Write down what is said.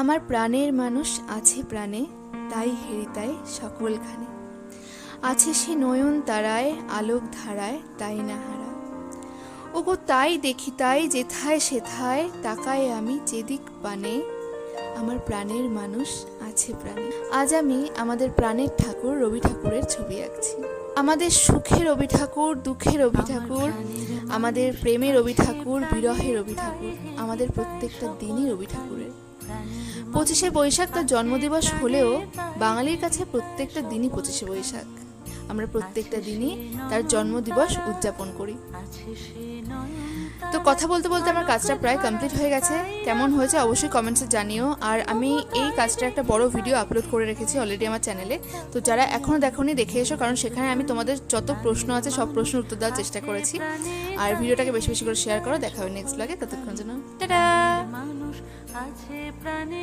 আমার প্রাণের মানুষ আছে প্রাণে, তাই হেরিতায় সকলখানে। আছে সে নয়ন তারায়, আলোক ধারায়, তাই না হারা। ওগো তাই দেখি তাই যেথায় সেথায়, তাকায় আমি যেদিক পানে, আমার প্রাণের মানুষ আছে প্রাণে। আজ আমি আমাদের প্রাণের ঠাকুর রবি ঠাকুরের ছবি আঁকছি। আমাদের সুখের রবি ঠাকুর, দুঃখের রবি ঠাকুর, আমাদের প্রেমের রবি ঠাকুর, বিরহের রবি ঠাকুর, আমাদের প্রত্যেকটা দিনই রবি ঠাকুরের। 25শে বৈশাখ তার জন্মদিবস হলেও বাঙালির কাছে প্রত্যেকটা দিনই 25শে বৈশাখ। আমরা প্রত্যেকটা দিনই তার জন্মদিবস উদযাপন করি। তো কথা বলতে বলতে আমার কাজটা প্রায় কমপ্লিট হয়ে গেছে। কেমন হয়েছে অবশ্যই কমেন্টসে জানিও। আর আমি এই কাজটা একটা বড় ভিডিও আপলোড করে রেখেছি অলরেডি আমার চ্যানেলে। তো যারা এখনও দেখোনি দেখে এসো, কারণ সেখানে আমি তোমাদের যত প্রশ্ন আছে সব প্রশ্নের উত্তর দেওয়ার চেষ্টা করেছি। আর ভিডিওটাকে বেশি বেশি করে শেয়ার করো। দেখা হবে নেক্সট ব্লগে। ততক্ষণ জন্য টাটা।